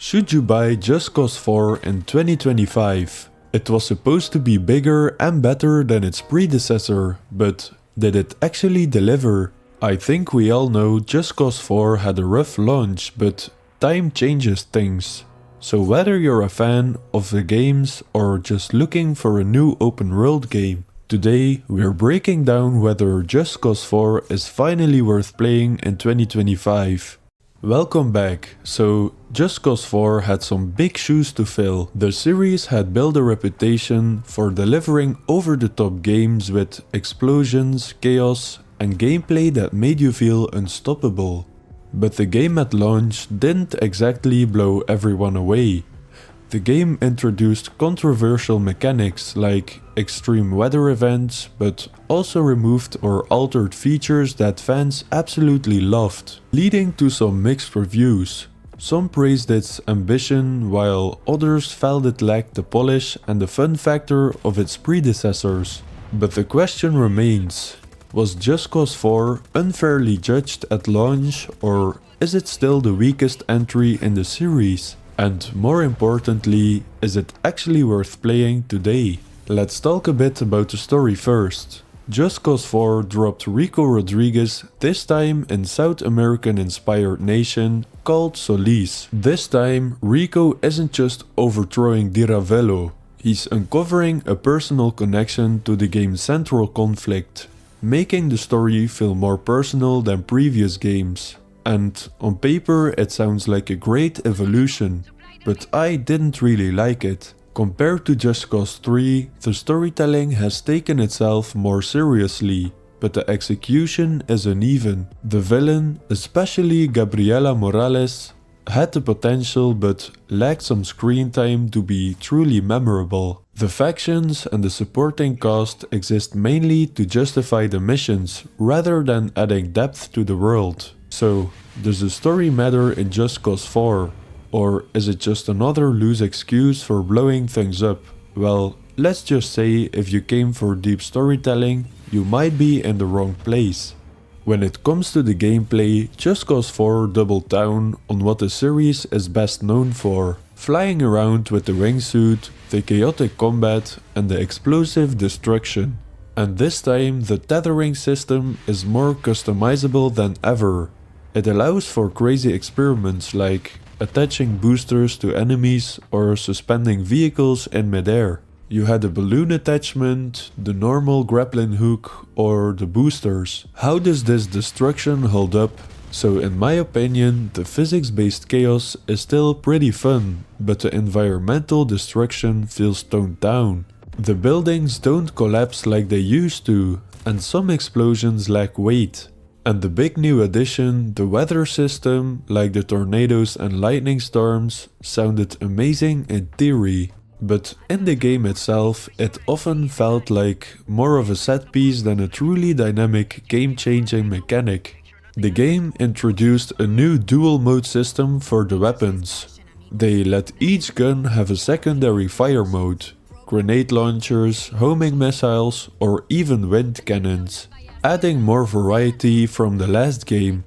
Should you buy Just Cause 4 in 2025? It was supposed to be bigger and better than its predecessor, but did it actually deliver? I think we all know Just Cause 4 had a rough launch, but time changes things. So whether you're a fan of the games or just looking for a new open world game, today we're breaking down whether Just Cause 4 is finally worth playing in 2025. Welcome back. So, Just Cause 4 had some big shoes to fill. The series had built a reputation for delivering over-the-top games with explosions, chaos, and gameplay that made you feel unstoppable. But the game at launch didn't exactly blow everyone away. The game introduced controversial mechanics like extreme weather events, but also removed or altered features that fans absolutely loved, leading to some mixed reviews. Some praised its ambition, while others felt it lacked the polish and the fun factor of its predecessors. But the question remains, was Just Cause 4 unfairly judged at launch, or is it still the weakest entry in the series? And more importantly, is it actually worth playing today? Let's talk a bit about the story first. Just Cause 4 dropped Rico Rodriguez, this time in South American inspired nation called Solis. This time, Rico isn't just overthrowing Di Ravello, he's uncovering a personal connection to the game's central conflict, making the story feel more personal than previous games. And on paper it sounds like a great evolution, but I didn't really like it. Compared to Just Cause 3, the storytelling has taken itself more seriously, but the execution is uneven. The villain, especially Gabriela Morales, had the potential but lacked some screen time to be truly memorable. The factions and the supporting cast exist mainly to justify the missions, rather than adding depth to the world. So, does the story matter in Just Cause 4? Or is it just another loose excuse for blowing things up? Well, let's just say if you came for deep storytelling, you might be in the wrong place. When it comes to the gameplay, Just Cause 4 doubled down on what the series is best known for. Flying around with the wingsuit, the chaotic combat, and the explosive destruction. And this time the tethering system is more customizable than ever. It allows for crazy experiments like attaching boosters to enemies or suspending vehicles in midair. You had a balloon attachment, the normal grappling hook, or the boosters. How does this destruction hold up? So in my opinion, the physics-based chaos is still pretty fun, but the environmental destruction feels toned down. The buildings don't collapse like they used to, and some explosions lack weight. And the big new addition, the weather system, like the tornadoes and lightning storms, sounded amazing in theory. But in the game itself, it often felt like more of a set piece than a truly dynamic, game-changing mechanic. The game introduced a new dual mode system for the weapons. They let each gun have a secondary fire mode, grenade launchers, homing missiles, or even wind cannons, adding more variety from the last game.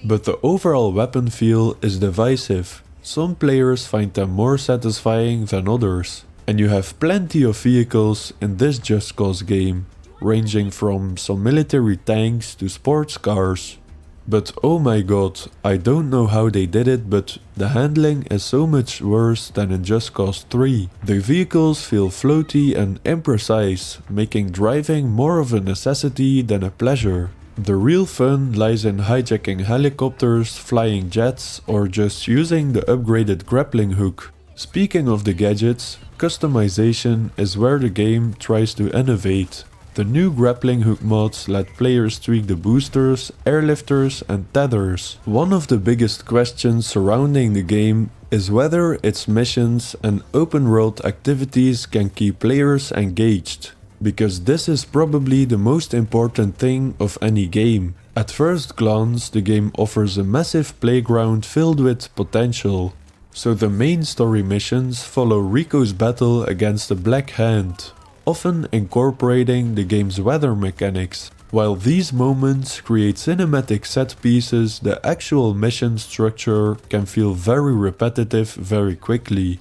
But the overall weapon feel is divisive. Some players find them more satisfying than others. And you have plenty of vehicles in this Just Cause game, ranging from some military tanks to sports cars. But oh my god, I don't know how they did it, but the handling is so much worse than in Just Cause 3. The vehicles feel floaty and imprecise, making driving more of a necessity than a pleasure. The real fun lies in hijacking helicopters, flying jets, or just using the upgraded grappling hook. Speaking of the gadgets, customization is where the game tries to innovate. The new grappling hook mods let players tweak the boosters, airlifters, and tethers. One of the biggest questions surrounding the game is whether its missions and open world activities can keep players engaged, because this is probably the most important thing of any game. At first glance, the game offers a massive playground filled with potential. So the main story missions follow Rico's battle against the Black Hand, often incorporating the game's weather mechanics. While these moments create cinematic set pieces, the actual mission structure can feel very repetitive very quickly.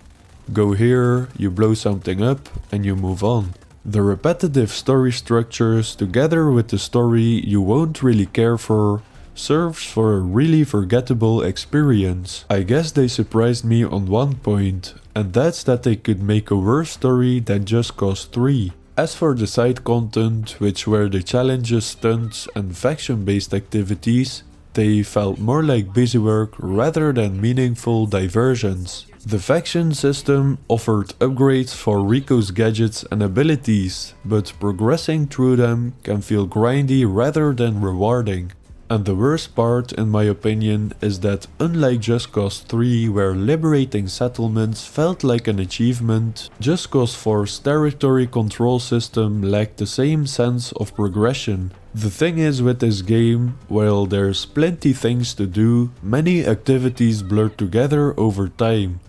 Go here, you blow something up, and you move on. The repetitive story structures, together with the story you won't really care for, serves for a really forgettable experience. I guess they surprised me on one point, and that's that they could make a worse story than Just Cause 3. As for the side content, which were the challenges, stunts and faction-based activities, they felt more like busy work rather than meaningful diversions. The faction system offered upgrades for Rico's gadgets and abilities, but progressing through them can feel grindy rather than rewarding. And the worst part, in my opinion, is that unlike Just Cause 3, where liberating settlements felt like an achievement, Just Cause 4's territory control system lacked the same sense of progression. The thing is with this game, while there's plenty things to do, many activities blur together over time.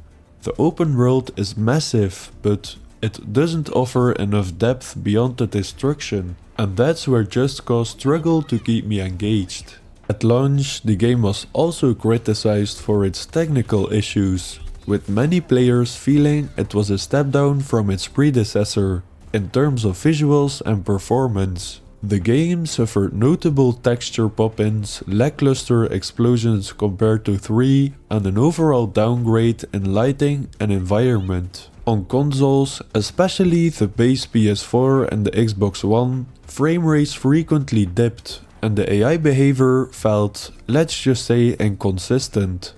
The open world is massive, but it doesn't offer enough depth beyond the destruction. And that's where Just Cause struggled to keep me engaged. At launch, the game was also criticized for its technical issues, with many players feeling it was a step down from its predecessor in terms of visuals and performance. The game suffered notable texture pop-ins, lackluster explosions compared to 3, and an overall downgrade in lighting and environment. On consoles, especially the base PS4 and the Xbox One, frame rates frequently dipped, and the AI behavior felt, let's just say, inconsistent.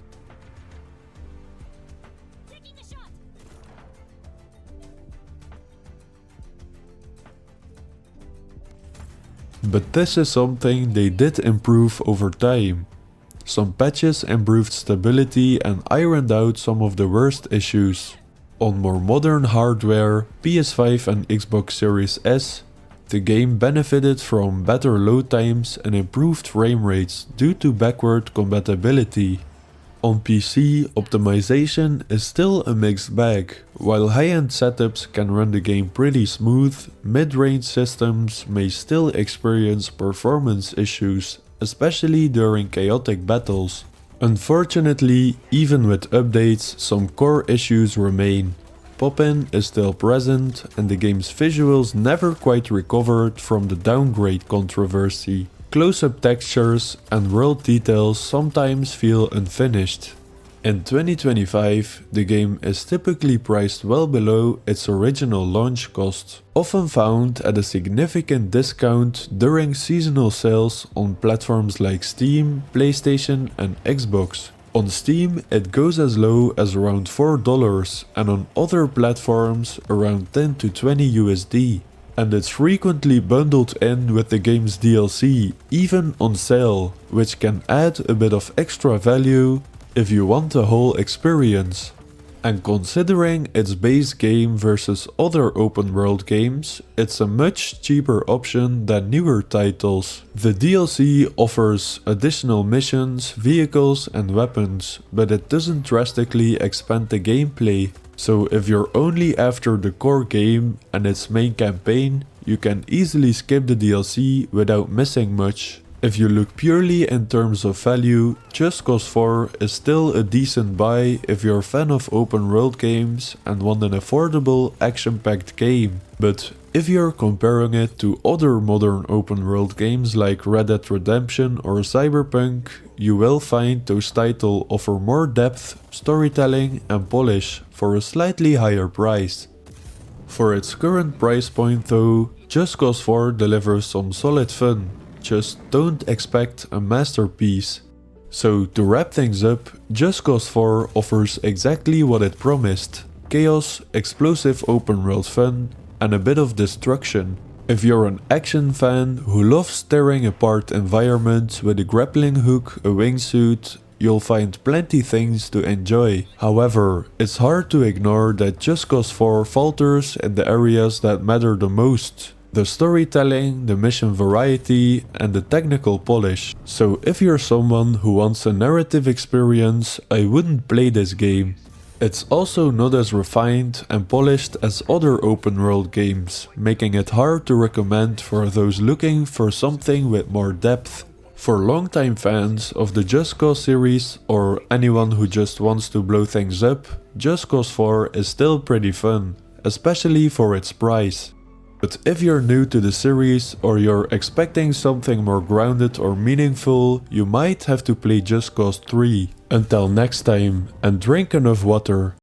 But this is something they did improve over time. Some patches improved stability and ironed out some of the worst issues. On more modern hardware, PS5 and Xbox Series S, the game benefited from better load times and improved frame rates due to backward compatibility. On PC, optimization is still a mixed bag. While high-end setups can run the game pretty smooth, mid-range systems may still experience performance issues, especially during chaotic battles. Unfortunately, even with updates, some core issues remain. Pop-in is still present, and the game's visuals never quite recovered from the downgrade controversy. Close-up textures and world details sometimes feel unfinished. In 2025, the game is typically priced well below its original launch cost, often found at a significant discount during seasonal sales on platforms like Steam, PlayStation and Xbox. On Steam, it goes as low as around $4 and on other platforms around 10 to 20 USD. And it's frequently bundled in with the game's DLC, even on sale, which can add a bit of extra value if you want the whole experience. And considering its base game versus other open world games, it's a much cheaper option than newer titles. The DLC offers additional missions, vehicles and weapons, but it doesn't drastically expand the gameplay. So if you're only after the core game and its main campaign, you can easily skip the DLC without missing much. If you look purely in terms of value, Just Cause 4 is still a decent buy if you're a fan of open world games and want an affordable action-packed game. But if you're comparing it to other modern open world games like Red Dead Redemption or Cyberpunk, you will find those titles offer more depth, storytelling and polish for a slightly higher price. For its current price point though, Just Cause 4 delivers some solid fun. Just don't expect a masterpiece. So to wrap things up, Just Cause 4 offers exactly what it promised: chaos, explosive open world fun, and a bit of destruction. If you're an action fan who loves tearing apart environments with a grappling hook, a wingsuit, you'll find plenty things to enjoy. However, it's hard to ignore that Just Cause 4 falters in the areas that matter the most: the storytelling, the mission variety, and the technical polish. So if you're someone who wants a narrative experience, I wouldn't play this game. It's also not as refined and polished as other open world games, making it hard to recommend for those looking for something with more depth. For longtime fans of the Just Cause series, or anyone who just wants to blow things up, Just Cause 4 is still pretty fun, especially for its price. But if you're new to the series or you're expecting something more grounded or meaningful, you might have to play Just Cause 3. Until next time, and drink enough water.